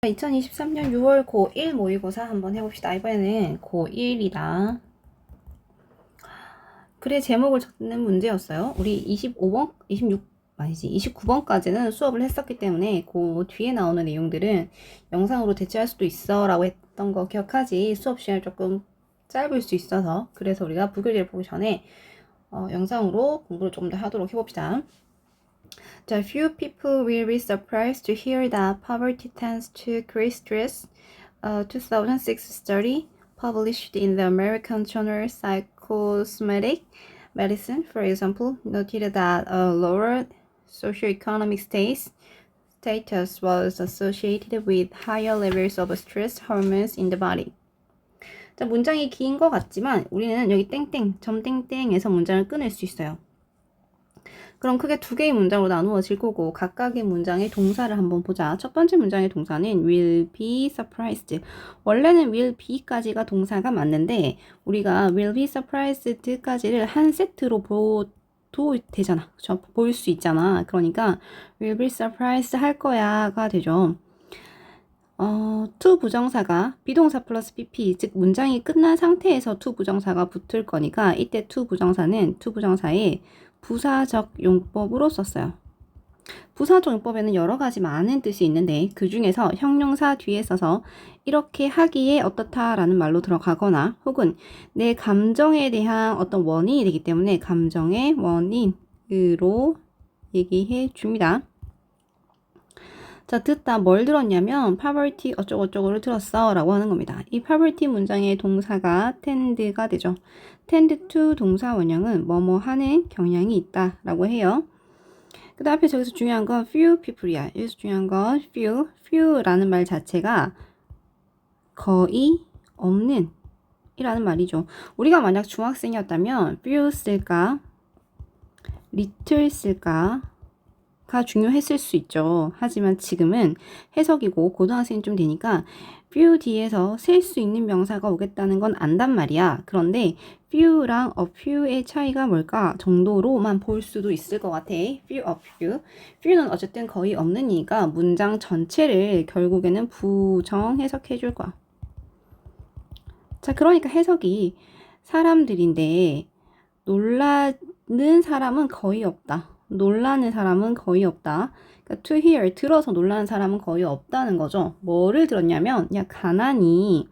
2023년 6월 고1 모의고사 한번 해봅시다. 이번에는 고1이다. 글의 제목을 적는 문제였어요. 우리 25번, 29번까지는 수업을 했었기 때문에 그 뒤에 나오는 내용들은 영상으로 대체할 수도 있어 라고 했던 거 기억하지? 수업 시간이 조금 짧을 수 있어서 그래서 우리가 부교재를 보기 전에 영상으로 공부를 조금 더 하도록 해봅시다. The few people will be surprised to hear that poverty tends to increase stress. 2006 study published in the American journal Psychosomatic Medicine, for example, noted that a lower socioeconomic status was associated with higher levels of stress hormones in the body. 자, 문장이 긴 것 같지만 우리는 여기 땡땡, 점 땡땡에서 문장을 끊을 수 있어요. 그럼 크게 두 개의 문장으로 나누어질 거고 각각의 문장의 동사를 한번 보자. 첫 번째 문장의 동사는 will be surprised. 원래는 will be까지가 동사가 맞는데 우리가 will be surprised까지를 한 세트로 보도 되잖아. 그쵸? 볼 수 있잖아. 그러니까 will be surprised 할 거야가 되죠. to 부정사가 비동사 플러스 pp, 즉 문장이 끝난 상태에서 to 부정사가 붙을 거니까 이때 to 부정사는 to 부정사의 부사적 용법으로 썼어요. 부사적 용법에는 여러 가지 많은 뜻이 있는데 그 중에서 형용사 뒤에 써서 이렇게 하기에 어떻다라는 말로 들어가거나 혹은 내 감정에 대한 어떤 원인이 되기 때문에 감정의 원인으로 얘기해 줍니다. 자, 듣다 뭘 들었냐면 poverty 어쩌고저쩌고를 들었어 라고 하는 겁니다. 이 poverty 문장의 동사가 tend가 되죠. tend to 동사 원형은 뭐뭐 하는 경향이 있다 라고 해요. 그 다음 앞에 저기서 중요한 건 few people이야. 여기서 중요한 건 few라는 말 자체가 거의 없는 이라는 말이죠. 우리가 만약 중학생이었다면 few 쓸까 little 쓸까 가 중요했을 수 있죠. 하지만 지금은 해석이고 고등학생이 좀 되니까 few 뒤에서 셀 수 있는 명사가 오겠다는 건 안단 말이야. 그런데 few랑 a few의 차이가 뭘까 정도로만 볼 수도 있을 것 같아. few, a few. few는 어쨌든 거의 없는이니까 문장 전체를 결국에는 부정 해석해 줄 거야. 자, 그러니까 해석이 사람들인데 놀라는 사람은 거의 없다. 놀라는 사람은 거의 없다. 그러니까 to hear, 들어서 놀라는 사람은 거의 없다는 거죠. 뭐를 들었냐면 야 가난이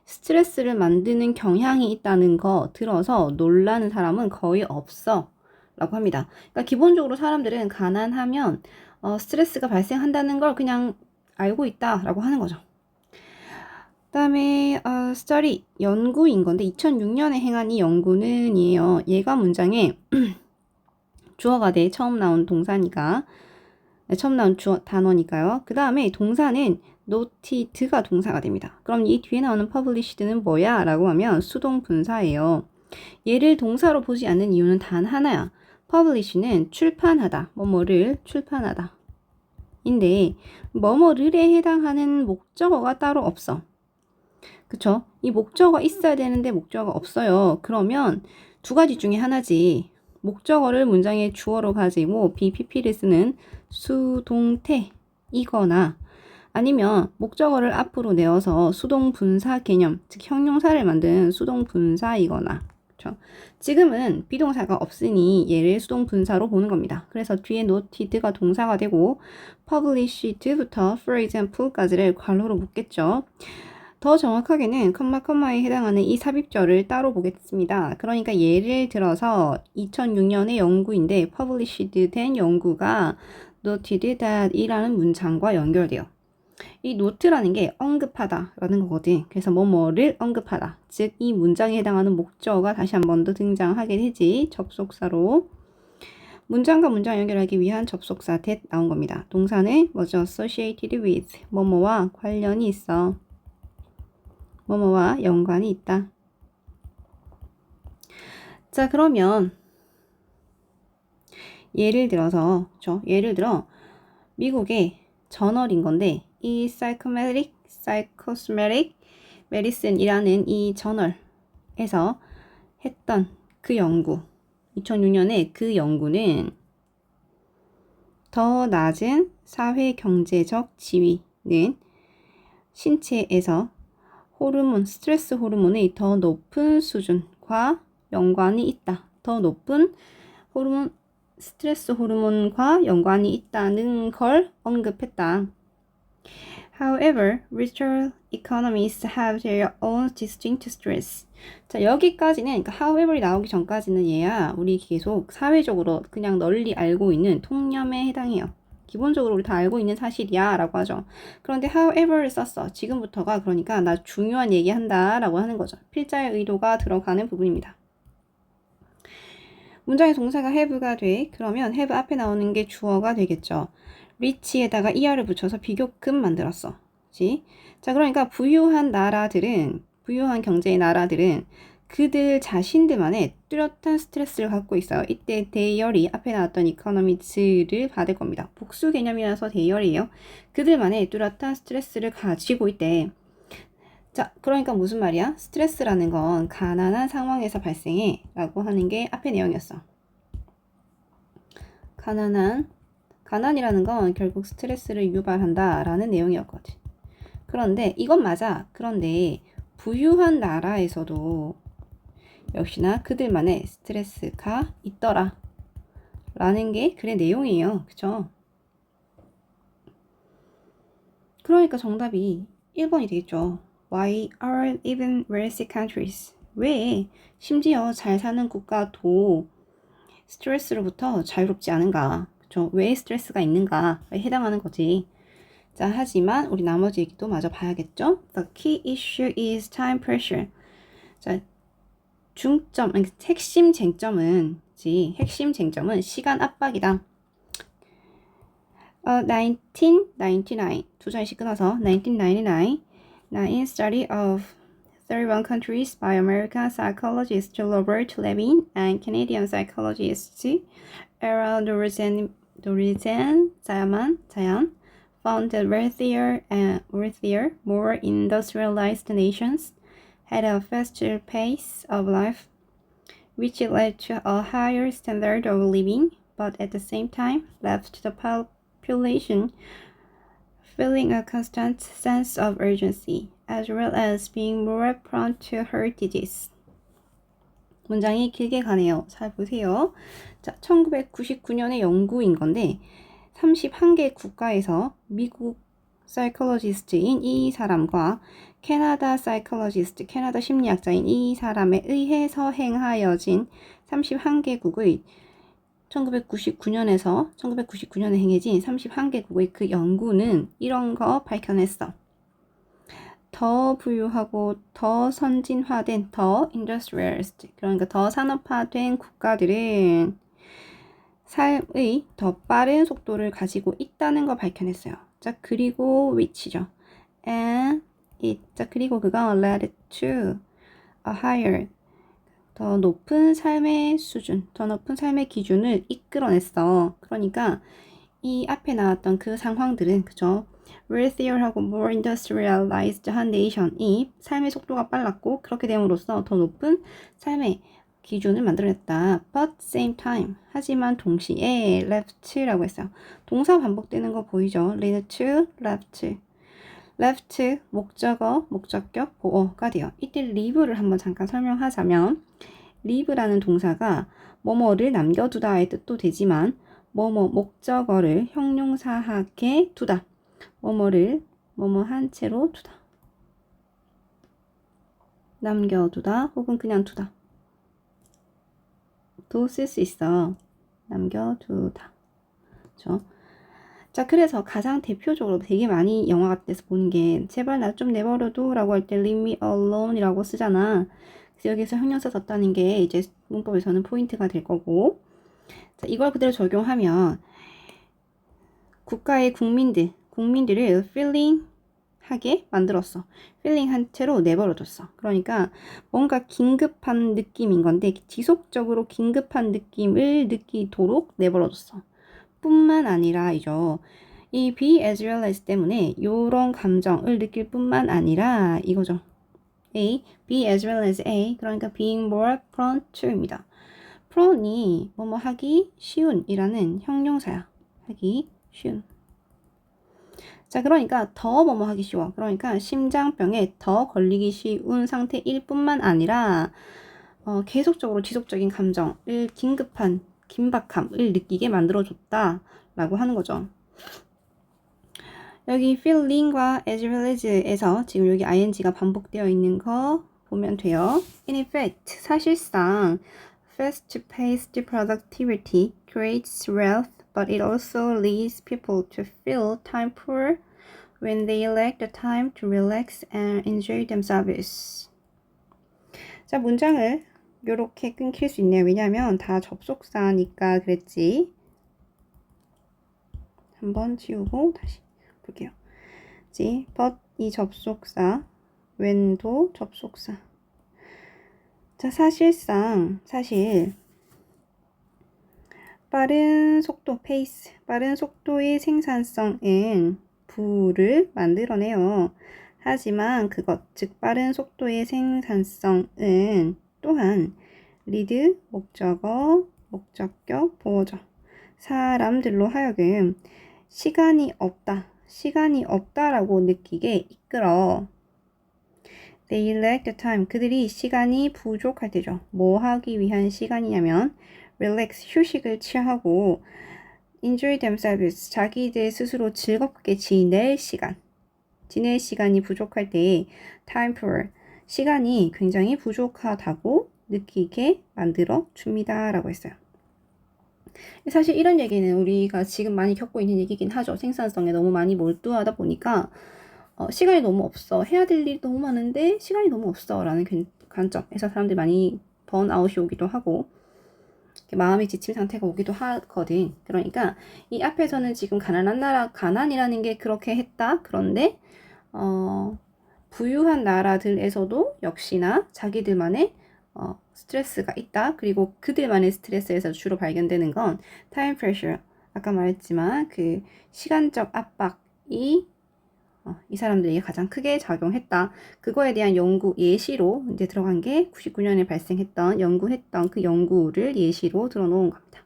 스트레스를 만드는 경향이 있다는 거 들어서 놀라는 사람은 거의 없어 라고 합니다. 그러니까 기본적으로 사람들은 가난하면 스트레스가 발생한다는 걸 그냥 알고 있다 라고 하는 거죠. 그 다음에 study, 연구인 건데 2006년에 행한 이 연구는 이에요. 얘가 문장에 주어가 돼. 처음 나온 동사니까. 처음 나온 단어니까요. 그 다음에 동사는 noted가 동사가 됩니다. 그럼 이 뒤에 나오는 published는 뭐야? 라고 하면 수동 분사예요. 얘를 동사로 보지 않는 이유는 단 하나야. publish는 출판하다. 뭐뭐를 출판하다. 인데 뭐뭐를에 해당하는 목적어가 따로 없어. 그쵸? 이 목적어가 있어야 되는데 목적어가 없어요. 그러면 두 가지 중에 하나지. 목적어를 문장의 주어로 가지고 BPP를 쓰는 수동태이거나 아니면 목적어를 앞으로 내어서 수동분사 개념, 즉 형용사를 만든 수동분사이거나 그렇죠? 지금은 비동사가 없으니 얘를 수동분사로 보는 겁니다. 그래서 뒤에 noted가 동사가 되고 published부터 for example까지를 괄호로 묶겠죠. 더 정확하게는 컴마에 해당하는 이 삽입절을 따로 보겠습니다. 그러니까 예를 들어서 2006년의 연구인데 published 된 연구가 noted that 이라는 문장과 연결돼요. 이 note라는 게 언급하다 라는 거거든. 그래서 뭐뭐를 언급하다. 즉 이 문장에 해당하는 목적어가 다시 한 번 더 등장하게 되지. 접속사로. 문장과 문장 연결하기 위한 접속사 that 나온 겁니다. 동사는 뭐죠? associated with 뭐뭐와 관련이 있어. 뭐뭐와 연관이 있다. 자, 그러면 예를 들어서 예를 들어 미국의 저널인 건데 이 Psychosomatic Medicine이라는 이 저널에서 했던 그 연구 2006년에 그 연구는 더 낮은 사회 경제적 지위는 신체에서 호르몬, 스트레스 호르몬의 더 높은 수준과 연관이 있다. 더 높은 호르몬, 스트레스 호르몬과 연관이 있다는 걸 언급했다. However, richer economies have their own distinct stress. 자, 여기까지는, 그러니까 however이 나오기 전까지는 얘야, 우리 계속 사회적으로 그냥 널리 알고 있는 통념에 해당해요. 기본적으로 우리 다 알고 있는 사실이야 라고 하죠. 그런데 however를 썼어. 지금부터가 그러니까 나 중요한 얘기한다 라고 하는 거죠. 필자의 의도가 들어가는 부분입니다. 문장의 동사가 have가 돼. 그러면 have 앞에 나오는 게 주어가 되겠죠. rich에다가 er를 붙여서 비교급 만들었어. 그치? 자, 그러니까 부유한 경제의 나라들은 그들 자신들만의 뚜렷한 스트레스를 갖고 있어요. 이때 대열이 앞에 나왔던 economics를 받을 겁니다. 복수 개념이라서 대열이에요. 그들만의 뚜렷한 스트레스를 가지고 있대. 자, 그러니까 무슨 말이야? 스트레스라는 건 가난한 상황에서 발생해 라고 하는 게 앞의 내용이었어. 가난이라는 건 결국 스트레스를 유발한다 라는 내용이었거든. 그런데 이건 맞아. 그런데 부유한 나라에서도 역시나 그들만의 스트레스가 있더라 라는 게 글의 내용이에요. 그쵸? 그러니까 정답이 1번이 되겠죠. Why are even wealthy countries? 왜 심지어 잘 사는 국가도 스트레스로부터 자유롭지 않은가? 그쵸? 왜 스트레스가 있는가에 해당하는 거지. 자, 하지만 우리 나머지 얘기도 마저 봐야겠죠? The key issue is time pressure. 자, 핵심 쟁점은 시간 압박이다. 1999 두 자리씩 끊어서 1999 in study of 31 countries by American psychologist Robert Levin and Canadian psychologist Aaron Dorizen Zayan found that wealthier, more industrialized nations had a faster pace of life, which led to a higher standard of living, but at the same time left the population feeling a constant sense of urgency, as well as being more prone to heart disease. 문장이 길게 가네요. 잘 보세요. 자, 1999년의 연구인 건데 31개 국가에서 미국 사이콜로지스트인 이 사람과 캐나다 사이콜로지스트, 캐나다 심리학자인 이 사람에 의해서 행하여진 31개국의 1999년에 행해진 31개국의 그 연구는 이런 거 밝혀냈어. 더 부유하고 더 선진화된 더 industrialized, 그러니까 더 산업화된 국가들은 삶의 더 빠른 속도를 가지고 있다는 걸 밝혀냈어요. 자, 그리고 which죠. And it. 자, 그리고 그가 led to a higher, 더 높은 삶의 수준, 더 높은 삶의 기준을 이끌어냈어. 그러니까 이 앞에 나왔던 그 상황들은, 그죠? wealthier하고 more industrialized 한 nation이 삶의 속도가 빨랐고, 그렇게 됨으로써 더 높은 삶의 기준을 만들어냈다. But same time. 하지만 동시에 left라고 했어요. 동사 반복되는 거 보이죠? lead to, left. left, 목적어, 목적격, 보어가 돼요. 이때 leave를 한번 잠깐 설명하자면 leave라는 동사가 뭐뭐를 남겨두다의 뜻도 되지만 뭐뭐 목적어를 형용사하게 두다. 뭐뭐를 뭐뭐한 채로 두다. 남겨두다 혹은 그냥 두다. 도 쓸 수 있어. 남겨두다. 그렇죠? 자, 그래서 가장 대표적으로 되게 많이 영화 같은 데서 보는 게 제발 나 좀 내버려둬 라고 할 때 leave me alone 이라고 쓰잖아. 그래서 여기서 형용사 썼다는 게 이제 문법에서는 포인트가 될 거고, 자, 이걸 그대로 적용하면 국가의 국민들을 feeling 하게 만들었어. feeling 한 채로 내버려뒀어. 그러니까 뭔가 긴급한 느낌인 건데 지속적으로 긴급한 느낌을 느끼도록 내버려뒀어. 뿐만 아니라 이 be as well as 때문에 이런 감정을 느낄 뿐만 아니라 이거죠. A, be as well as A, 그러니까 being more prone to입니다. prone이 뭐뭐 하기 쉬운 이라는 형용사야. 하기 쉬운. 자, 그러니까 더 뭐뭐 하기 쉬워. 그러니까 심장병에 더 걸리기 쉬운 상태일 뿐만 아니라 계속적으로 지속적인 감정을 긴박함을 느끼게 만들어줬다라고 하는 거죠. 여기 feeling과 as well as에서 지금 여기 ing가 반복되어 있는 거 보면 돼요. In effect, 사실상 fast-paced productivity creates wealth, but it also leads people to feel time poor when they lack the time to relax and enjoy themselves. 자, 문장을 요렇게 끊길 수 있네요. 왜냐하면 다 접속사니까 그랬지. 한번 지우고 다시 볼게요. but 이 접속사, when도 접속사. 자, 사실 빠른 속도, 빠른 속도의 생산성은 부를 만들어내요. 하지만 즉 빠른 속도의 생산성은 또한 리드, 목적어, 목적격, 보어적 사람들로 하여금 시간이 없다라고 느끼게 이끌어. They lack the time. 그들이 시간이 부족할 때죠. 뭐 하기 위한 시간이냐면 relax, 휴식을 취하고 enjoy themselves, 자기들 스스로 즐겁게 지낼 시간이 부족할 때 time poor, 시간이 굉장히 부족하다고 느끼게 만들어 줍니다. 라고 했어요. 사실 이런 얘기는 우리가 지금 많이 겪고 있는 얘기긴 하죠. 생산성에 너무 많이 몰두하다 보니까 시간이 너무 없어. 해야 될 일이 너무 많은데 시간이 너무 없어. 라는 관점에서 사람들이 많이 번아웃이 오기도 하고 마음이 지친 상태가 오기도 하거든. 그러니까 이 앞에서는 지금 가난이라는 게 그렇게 했다. 그런데 부유한 나라들에서도 역시나 자기들만의 스트레스가 있다. 그리고 그들만의 스트레스에서 주로 발견되는 건 time pressure. 아까 말했지만 그 시간적 압박이 이 사람들에게 가장 크게 작용했다. 그거에 대한 연구 예시로 이제 들어간 게 99년에 발생했던 연구했던 그 연구를 예시로 들어놓은 겁니다.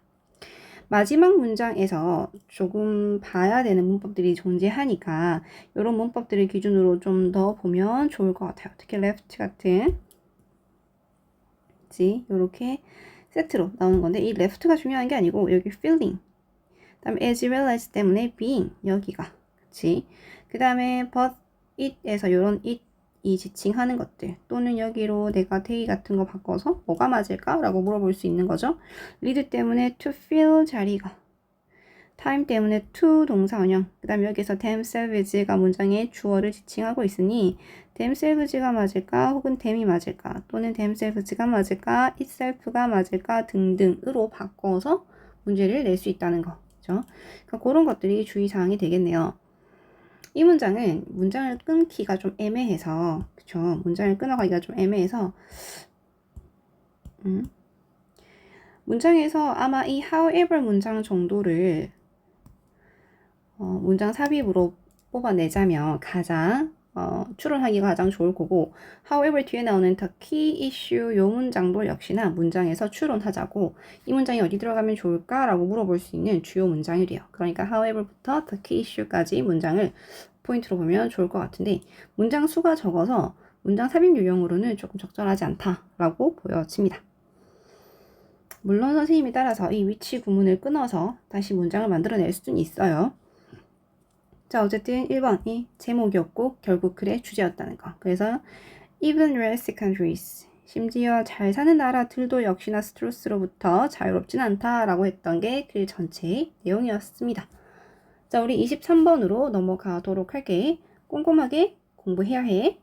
마지막 문장에서 조금 봐야 되는 문법들이 존재하니까 이런 문법들을 기준으로 좀 더 보면 좋을 것 같아요. 특히 left 같은 이렇게 세트로 나오는 건데 이 left가 중요한 게 아니고 여기 feeling 그다음에 as well as 때문에 being 여기가 그치 그 다음에 but it에서 요런 it이 지칭하는 것들 또는 여기로 내가 they 같은 거 바꿔서 뭐가 맞을까? 라고 물어볼 수 있는 거죠. lead 때문에 to feel 자리가 time 때문에 to 동사 원형 그 다음에 여기서 themselves가 문장의 주어를 지칭하고 있으니 themselves가 맞을까? 혹은 them이 맞을까? 또는 themselves가 맞을까? itself가 맞을까? 등등으로 바꿔서 문제를 낼 수 있다는 거 그죠? 그러니까 그런 것들이 주의사항이 되겠네요. 이 문장을 끊기가 좀 애매해서, 그쵸? 문장을 끊어가기가 좀 애매해서, 문장에서 아마 이 however 문장 정도를, 문장 삽입으로 뽑아내자면 가장, 추론하기가 가장 좋을 거고, however 뒤에 나오는 the key issue 요 문장도 역시나 문장에서 추론하자고, 이 문장이 어디 들어가면 좋을까라고 물어볼 수 있는 주요 문장이래요. 그러니까 however부터 the key issue까지 문장을 포인트로 보면 좋을 것 같은데 문장 수가 적어서 문장 삽입 유형으로는 조금 적절하지 않다라고 보여집니다. 물론 선생님에 따라서 이 위치 구문을 끊어서 다시 문장을 만들어낼 수는 있어요. 자 어쨌든 1번이 제목이었고 결국 글의 주제였다는 거. 그래서 even wealthy countries 심지어 잘 사는 나라들도 역시나 스트레스로부터 자유롭진 않다라고 했던 게 글 전체의 내용이었습니다. 자, 우리 23번으로 넘어가도록 할게. 꼼꼼하게 공부해야 해.